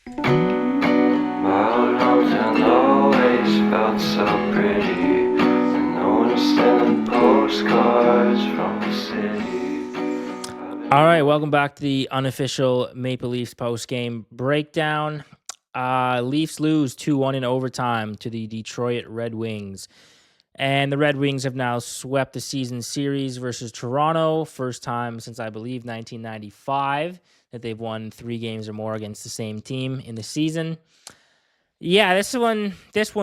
My old hometown always felt so pretty. And no one was sending postcards from the city. All right, welcome back to the unofficial Maple Leafs post-game breakdown. Leafs lose 2-1 in overtime to the Detroit Red Wings. And the Red Wings have now swept the season series versus Toronto. First time since, I believe, 1995 that they've won 3 games or more against the same team in the season. Yeah, this one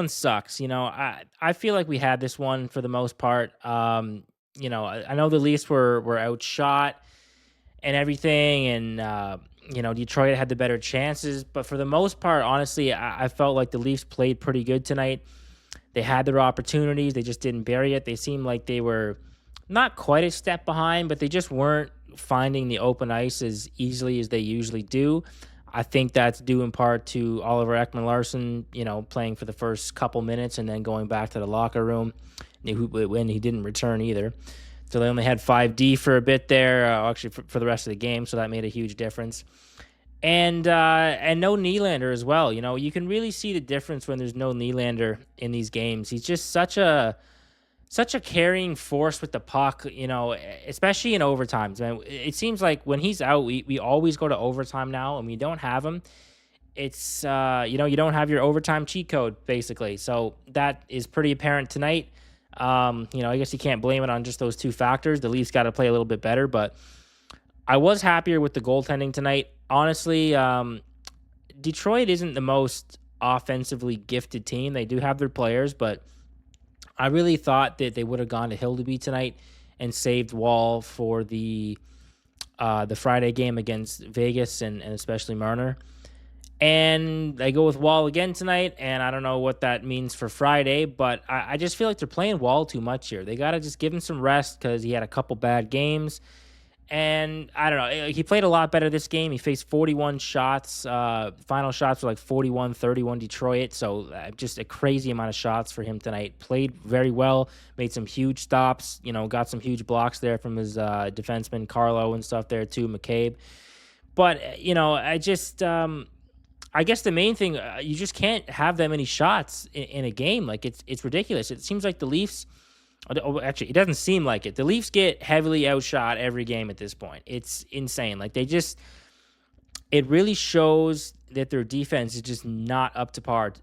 sucks. I feel like we had this one for the most part. I know the Leafs were outshot and everything. And, Detroit had the better chances. But for the most part, honestly, I felt like the Leafs played pretty good tonight. They had their opportunities. They just didn't bury it. They seemed like they were not quite a step behind, but they just weren't finding the open ice as easily as they usually do. I think that's due in part to Oliver Ekman Larson, playing for the first couple minutes and then going back to the locker room when he didn't return either. So they only had 5D for a bit there, actually for the rest of the game. So that made a huge difference. And no Nylander as well. You can really see the difference when there's no Nylander in these games. He's just such a carrying force with the puck. Especially in overtimes. Man, it seems like when he's out, we always go to overtime now, and we don't have him. It's you don't have your overtime cheat code basically. So that is pretty apparent tonight. I guess you can't blame it on just those two factors. The Leafs got to play a little bit better, but I was happier with the goaltending tonight. Honestly, Detroit isn't the most offensively gifted team. They do have their players, but I really thought that they would have gone to Hildeby tonight and saved Wall for the Friday game against Vegas and especially Marner. And they go with Wall again tonight, and I don't know what that means for Friday, but I just feel like they're playing Wall too much here. They got to just give him some rest because he had a couple bad games. And I don't know. He played a lot better this game. He faced 41 shots. Final shots were like 41-31 Detroit. So just a crazy amount of shots for him tonight. Played very well. Made some huge stops. Got some huge blocks there from his defenseman Carlo and stuff there too, McCabe. But I guess the main thing, you just can't have that many shots in a game. Like it's ridiculous. It seems like the Leafs. Actually, it doesn't seem like it. The Leafs get heavily outshot every game at this point. It's insane. Like it really shows that their defense is just not up to par.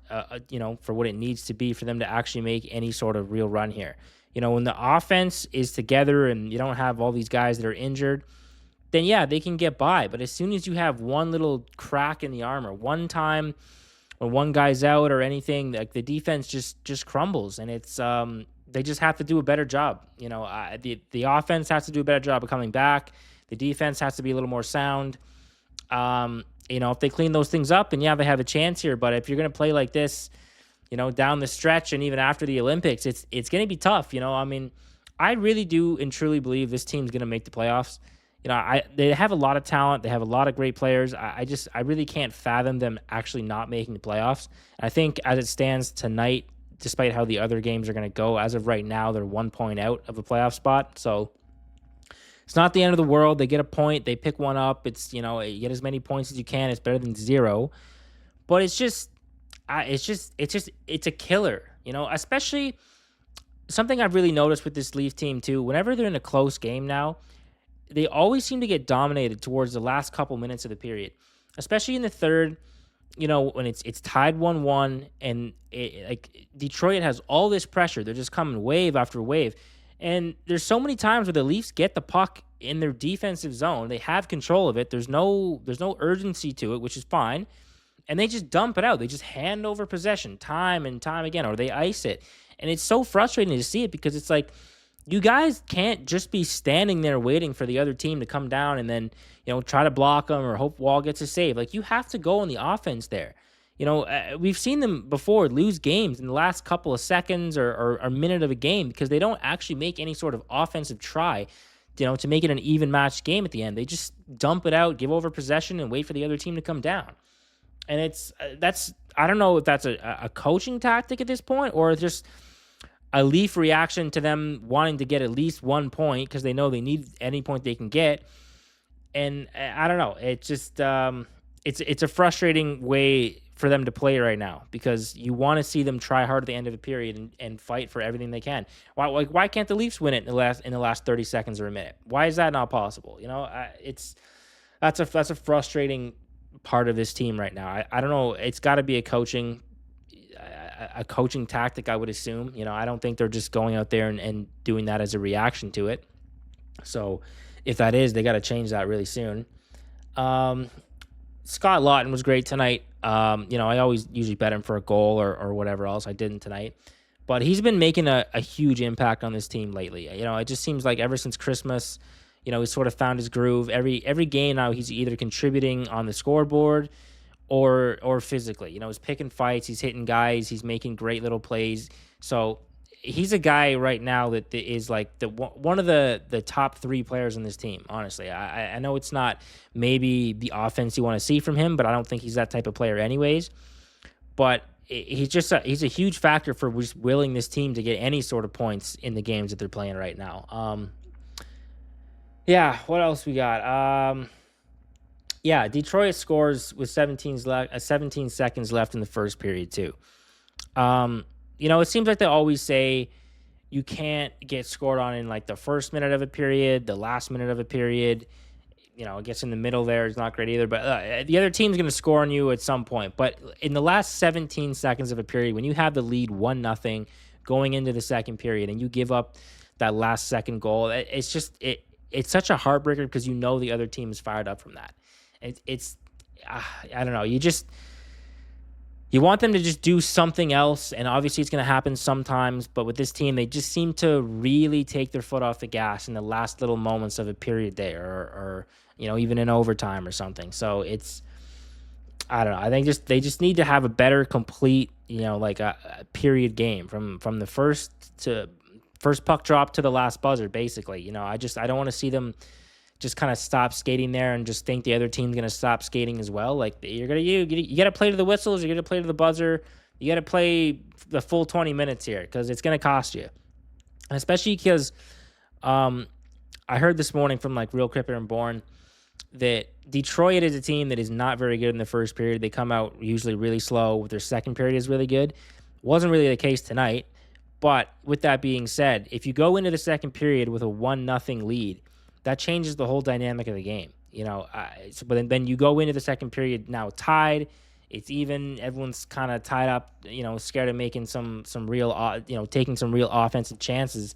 For what it needs to be for them to actually make any sort of real run here. When the offense is together and you don't have all these guys that are injured, then yeah, they can get by. But as soon as you have one little crack in the armor, one time when one guy's out or anything, like the defense just crumbles, and it's they just have to do a better job. The offense has to do a better job of coming back. The defense has to be a little more sound. If they clean those things up, and yeah, they have a chance here. But if you're going to play like this, down the stretch and even after the Olympics, it's going to be tough. I really do and truly believe this team's going to make the playoffs. They have a lot of talent. They have a lot of great players. I really can't fathom them actually not making the playoffs. And I think as it stands tonight, despite how the other games are going to go, as of right now, they're 1 point out of a playoff spot. So it's not the end of the world. They get a point. They pick one up. It's, you get as many points as you can. It's better than zero. But it's a killer, especially something I've really noticed with this Leaf team too. Whenever they're in a close game now, they always seem to get dominated towards the last couple minutes of the period, especially in the third. When it's tied 1-1 and like Detroit has all this pressure. They're just coming wave after wave. And there's so many times where the Leafs get the puck in their defensive zone. They have control of it. There's no urgency to it, which is fine. And they just dump it out. They just hand over possession time and time again, or they ice it. And it's so frustrating to see it because it's like, you guys can't just be standing there waiting for the other team to come down and then, try to block them or hope Wall gets a save. Like, you have to go on the offense there. We've seen them before lose games in the last couple of seconds or a minute of a game because they don't actually make any sort of offensive try, to make it an even matched game at the end. They just dump it out, give over possession, and wait for the other team to come down. And I don't know if that's a coaching tactic at this point or just a Leaf reaction to them wanting to get at least 1 point because they know they need any point they can get. And I don't know. It just it's a frustrating way for them to play right now because you want to see them try hard at the end of the period and fight for everything they can. Why can't the Leafs win it in the last 30 seconds or a minute? Why is that not possible? It's that's a frustrating part of this team right now. I don't know. It's got to be a coaching tactic, I would assume. I don't think they're just going out there and doing that as a reaction to it. So if that is, they got to change that really soon. Um, Scott Lawton was great tonight. I always usually bet him for a goal or whatever else. I didn't tonight. But he's been making a huge impact on this team lately. It just seems like ever since Christmas, he's sort of found his groove. Every game now, he's either contributing on the scoreboard or physically. He's picking fights, he's hitting guys, he's making great little plays. So he's a guy right now that is like one of the top three players in this team. Honestly, I know it's not maybe the offense you want to see from him, but I don't think he's that type of player anyways. But he's a huge factor for just willing this team to get any sort of points in the games that they're playing right now. Yeah, what else we got? Yeah, Detroit scores with 17 seconds left in the first period too. It seems like they always say you can't get scored on in like the first minute of a period, the last minute of a period. It gets in the middle there. It's not great either. But the other team's going to score on you at some point. But in the last 17 seconds of a period, when you have the lead 1-0 going into the second period and you give up that last second goal, it's such a heartbreaker because the other team is fired up from that. I don't know. You want them to just do something else, and obviously it's going to happen sometimes, but with this team, they just seem to really take their foot off the gas in the last little moments of a period there or even in overtime or something. So I don't know. I think they just need to have a better complete, like a period game from the first puck drop to the last buzzer, basically. I don't want to see them just kind of stop skating there and just think the other team's going to stop skating as well. Like you got to play to the whistles, you got to play to the buzzer, you got to play the full 20 minutes here because it's going to cost you. And especially because I heard this morning from like Real Cripper and Born that Detroit is a team that is not very good in the first period. They come out usually really slow. With their second period is really good. Wasn't really the case tonight. But with that being said, if you go into the second period with a 1-0 lead, that changes the whole dynamic of the game, but then you go into the second period now tied. It's even. Everyone's kind of tied up, scared of making some real, taking some real offensive chances.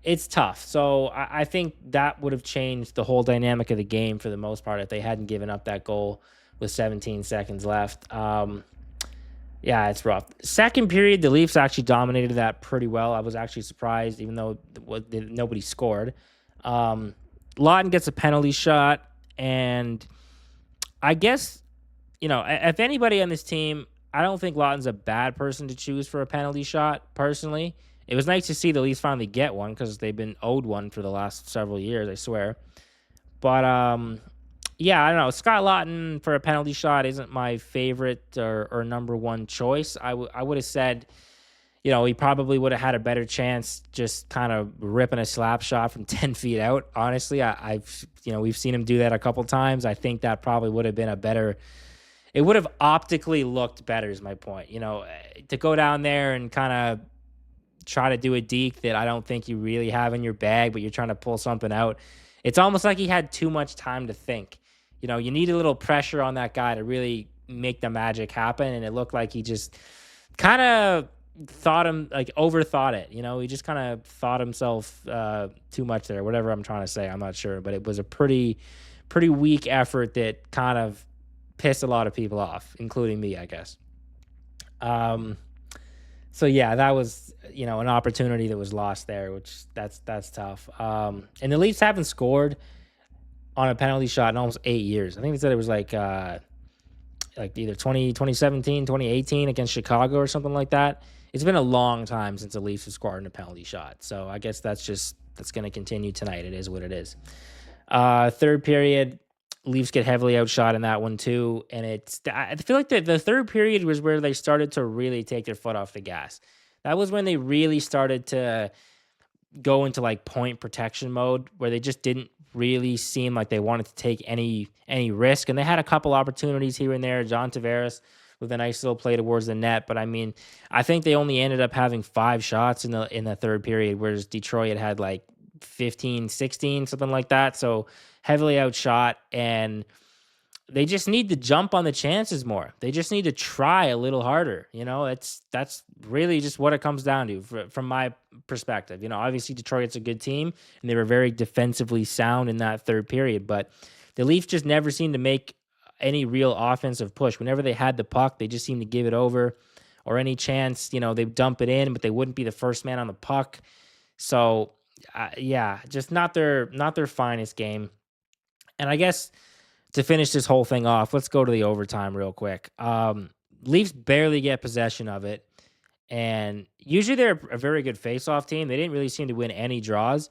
It's tough. So I think that would have changed the whole dynamic of the game for the most part if they hadn't given up that goal with 17 seconds left. Yeah, it's rough. Second period, the Leafs actually dominated that pretty well. I was actually surprised, even though nobody scored. Lawton gets a penalty shot, and I guess, if anybody on this team, I don't think Lawton's a bad person to choose for a penalty shot, personally. It was nice to see the Leafs finally get one because they've been owed one for the last several years, I swear. But, yeah, I don't know. Scott Lawton for a penalty shot isn't my favorite or number one choice. I would have said, he probably would have had a better chance just kind of ripping a slap shot from 10 feet out. Honestly, we've seen him do that a couple times. I think that probably would have been it would have optically looked better is my point. To go down there and kind of try to do a deke that I don't think you really have in your bag, but you're trying to pull something out. It's almost like he had too much time to think. You need a little pressure on that guy to really make the magic happen. And it looked like he just kind of overthought it. He just kind of thought himself too much there, whatever I'm trying to say. I'm not sure, but it was a pretty weak effort that kind of pissed a lot of people off, including me, I guess. So yeah, that was, an opportunity that was lost there, which that's tough. And the Leafs haven't scored on a penalty shot in almost 8 years. I think they said it was like either 2017, 2018 against Chicago or something like that. It's been a long time since the Leafs have scored in a penalty shot. So I guess that's going to continue tonight. It is what it is. Third period, Leafs get heavily outshot in that one too. And I feel like the third period was where they started to really take their foot off the gas. That was when they really started to go into like point protection mode where they just didn't really seem like they wanted to take any risk. And they had a couple opportunities here and there. John Tavares with a nice little play towards the net. But I mean, I think they only ended up having 5 shots in the third period, whereas Detroit had like 15, 16, something like that. So heavily outshot, and they just need to jump on the chances more. They just need to try a little harder. That's really just what it comes down to from my perspective. Obviously Detroit's a good team and they were very defensively sound in that third period, but the Leafs just never seemed to make any real offensive push. Whenever they had the puck, they just seemed to give it over, or any chance, they dump it in, but they wouldn't be the first man on the puck. So yeah, just not their finest game. And I guess to finish this whole thing off, let's go to the overtime real quick. Leafs barely get possession of it, and usually they're a very good face-off team. They didn't really seem to win any draws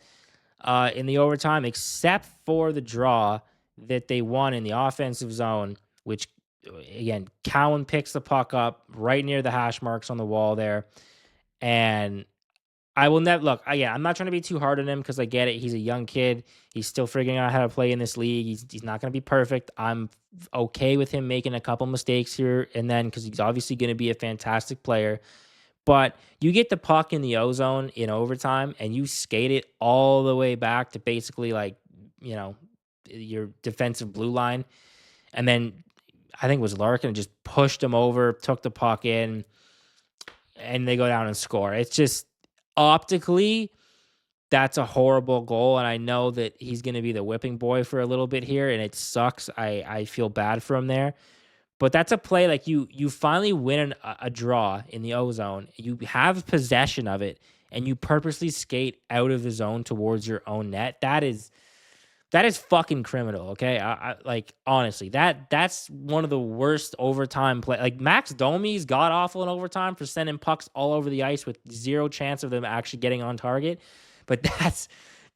in the overtime, except for the draw that they won in the offensive zone, which, again, Cowan picks the puck up right near the hash marks on the wall there, and I will never look. I'm not trying to be too hard on him because I get it. He's a young kid. He's still figuring out how to play in this league. He's not going to be perfect. I'm okay with him making a couple mistakes here and then because he's obviously going to be a fantastic player. But you get the puck in the ozone in overtime and you skate it all the way back to basically your defensive blue line. And then I think it was Larkin just pushed him over, took the puck in, and they go down and score. It's just, optically, that's a horrible goal, and I know that he's going to be the whipping boy for a little bit here, and it sucks. I feel bad for him there. But that's a play like you finally win a draw in the ozone. You have possession of it, and you purposely skate out of the zone towards your own net. That is fucking criminal, okay? Like, honestly, that's one of the worst overtime play. Like, Max Domi's god awful in overtime for sending pucks all over the ice with zero chance of them actually getting on target. But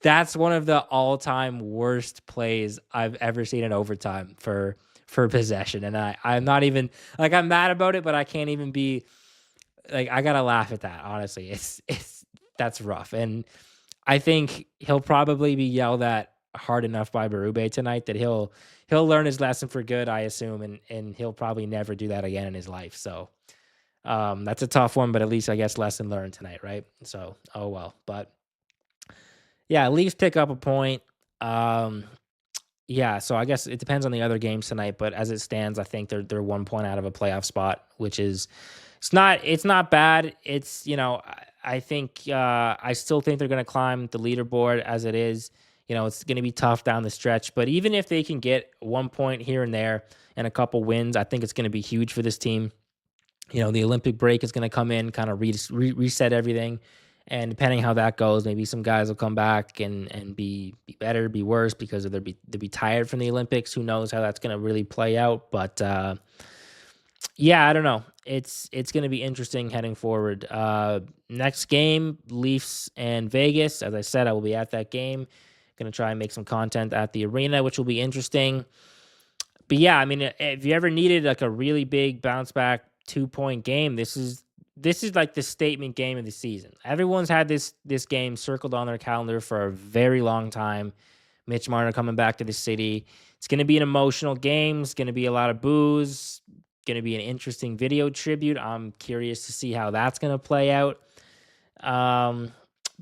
that's one of the all-time worst plays I've ever seen in overtime for possession. And I'm not even, like, I'm mad about it, but I can't even be, like, I gotta laugh at that, honestly. That's rough. And I think he'll probably be yelled at hard enough by Berube tonight that he'll learn his lesson for good, I assume, and he'll probably never do that again in his life. So that's a tough one, but at least I guess lesson learned tonight, right? So oh well. But yeah, Leafs pick up a point. Yeah, so I guess it depends on the other games tonight, but as it stands, I think they're 1 point out of a playoff spot, which is it's not bad. It's I think I still think they're going to climb the leaderboard as it is. It's going to be tough down the stretch, but even if they can get 1 point here and there and a couple wins, I think it's going to be huge for this team. The Olympic break is going to come in, kind of reset everything. And depending how that goes, maybe some guys will come back and be better, be worse because they'll be tired from the Olympics. Who knows how that's going to really play out? But yeah, I don't know. It's going to be interesting heading forward. Next game, Leafs and Vegas. As I said, I will be at that game. Going to try and make some content at the arena, which will be interesting. But yeah, I mean, if you ever needed like a really big bounce back 2-point game, this is like the statement game of the season. Everyone's had this game circled on their calendar for a very long time. Mitch Marner coming back to the city. It's going to be an emotional game. It's going to be a lot of boos. Going to be an interesting video tribute. I'm curious to see how that's going to play out.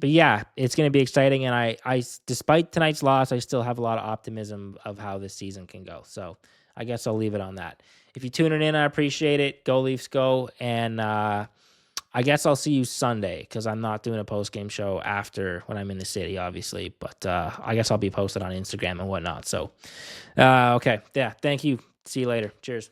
But yeah, it's going to be exciting. And I, despite tonight's loss, I still have a lot of optimism of how this season can go. So I guess I'll leave it on that. If you're tuning in, I appreciate it. Go Leafs, go. And I guess I'll see you Sunday because I'm not doing a post-game show after when I'm in the city, obviously. But I guess I'll be posted on Instagram and whatnot. So, okay. Yeah, thank you. See you later. Cheers.